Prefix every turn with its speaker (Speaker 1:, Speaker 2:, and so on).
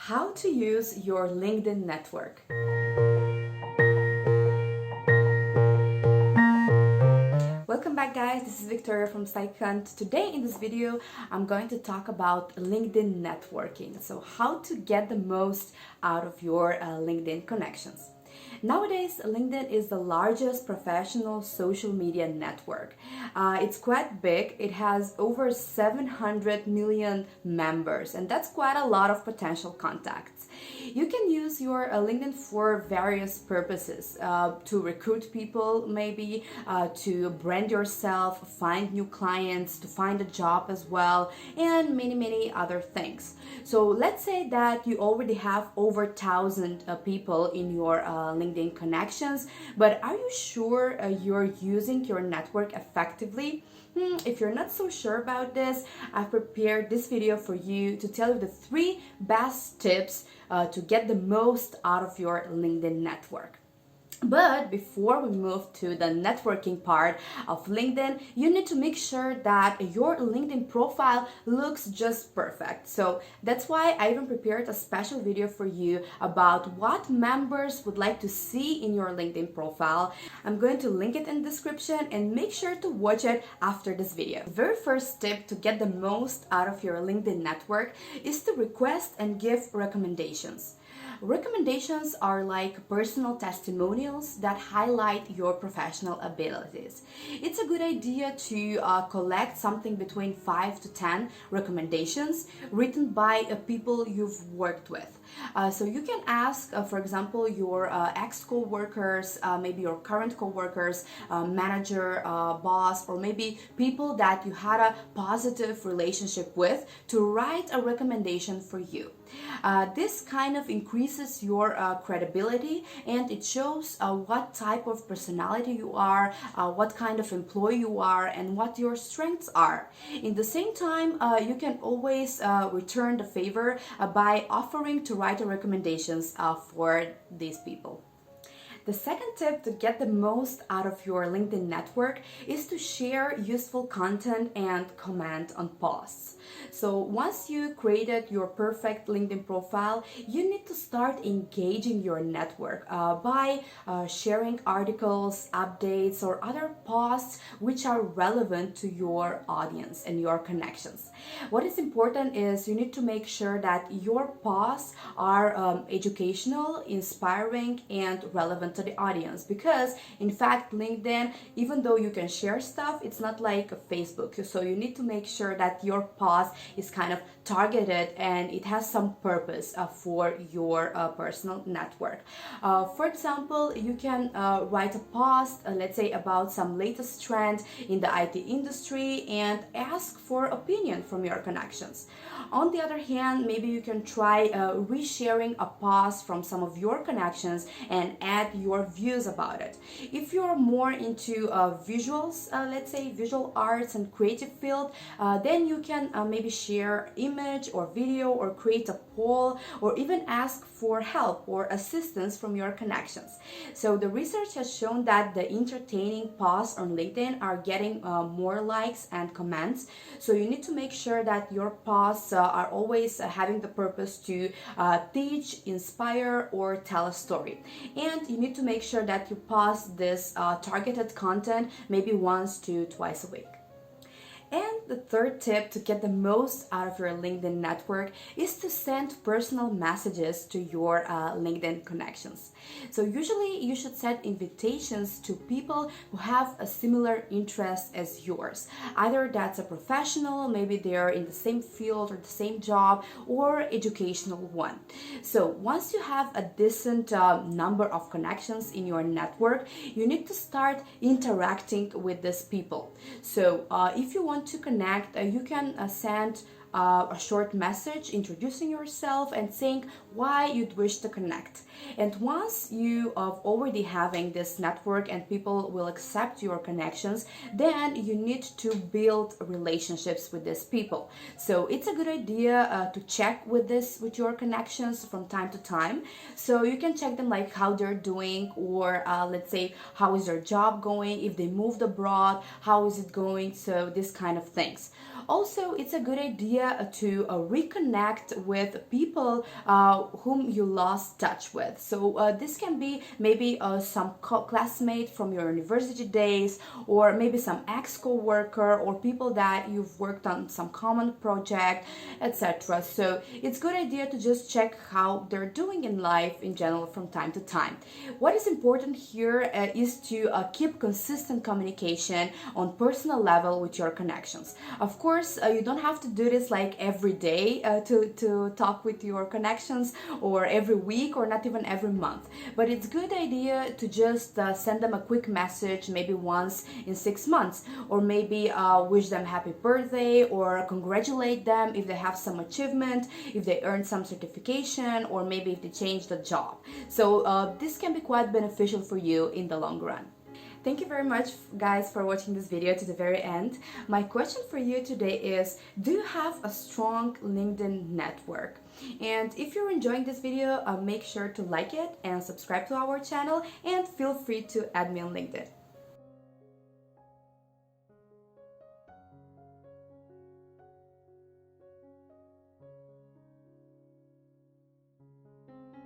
Speaker 1: How to use your LinkedIn network. Welcome back, guys. This is Victoria from SiteHunt. Today in this video I'm going to talk about LinkedIn networking, so how to get the most out of your LinkedIn connections. Nowadays, LinkedIn is the largest professional social media network. It's quite big. It has over 700 million members, and that's quite a lot of potential contacts. You can use your LinkedIn for various purposes, to recruit people, maybe to brand yourself, find new clients, to find a job as well, and many other things. So let's say that you already have over 1,000 people in your LinkedIn connections, but are you sure you're using your network effectively? If you're not so sure about this, I've prepared this video for you to tell you the 3 best tips to get the most out of your LinkedIn network. But before we move to the networking part of LinkedIn, you need to make sure that your LinkedIn profile looks just perfect. So that's why I even prepared a special video for you about what members would like to see in your LinkedIn profile. I'm going to link it in the description and make sure to watch it after this video. The very first tip to get the most out of your LinkedIn network is to request and give recommendations. Recommendations are like personal testimonials that highlight your professional abilities. It's a good idea to collect something between 5 to 10 recommendations written by people you've worked with. So you can ask, for example, your ex-co-workers, maybe your current co-workers, manager, boss, or maybe people that you had a positive relationship with to write a recommendation for you. This kind of increases your credibility, and it shows what type of personality you are, what kind of employee you are, and what your strengths are. In the same time, you can always return the favor by offering to write a recommendations for these people. The second tip to get the most out of your LinkedIn network is to share useful content and comment on posts. So once you created your perfect LinkedIn profile, you need to start engaging your network by sharing articles, updates, or other posts which are relevant to your audience and your connections. What is important is you need to make sure that your posts are educational, inspiring, and relevant to the audience, because in fact LinkedIn, even though you can share stuff, it's not like Facebook. So you need to make sure that your post is kind of targeted and it has some purpose for your personal network. For example, you can write a post, let's say about some latest trend in the IT industry, and ask for opinion from your connections. On the other hand, maybe you can try resharing a post from some of your connections and add your views about it. If you're more into visuals, let's say visual arts and creative field, then you can maybe share image or video, or create a poll, or even ask for help or assistance from your connections. So the research has shown that the entertaining posts on LinkedIn are getting more likes and comments. So you need to make sure that your posts are always having the purpose to teach, inspire, or tell a story. And you need to make sure that you post this targeted content maybe once to twice a week. And the third tip to get the most out of your LinkedIn network is to send personal messages to your LinkedIn connections. So usually you should send invitations to people who have a similar interest as yours. Either that's a professional, maybe they're in the same field or the same job, or educational one. So once you have a decent number of connections in your network, you need to start interacting with these people. So if you want to connect, you can send a short message introducing yourself and saying why you'd wish to connect. And once you are already having this network and people will accept your connections, then you need to build relationships with these people. So it's a good idea to check with your connections from time to time. So you can check them, like how they're doing, or let's say how is their job going, if they moved abroad, how is it going, so this kind of things. Also, it's a good idea to reconnect with people whom you lost touch with. So this can be maybe some classmate from your university days, or maybe some ex-co-worker, or people that you've worked on some common project, etc. So it's a good idea to just check how they're doing in life in general from time to time. What is important here is to keep consistent communication on personal level with your connections. Of course, you don't have to do this like every day to talk with your connections, or every week, or not even every month. But it's a good idea to just send them a quick message, maybe once in 6 months, or maybe wish them happy birthday, or congratulate them if they have some achievement, if they earned some certification, or maybe if they changed a job. So this can be quite beneficial for you in the long run. Thank you very much, guys, for watching this video to the very end. My question for you today is, do you have a strong LinkedIn network? And if you're enjoying this video, make sure to like it and subscribe to our channel, and feel free to add me on LinkedIn.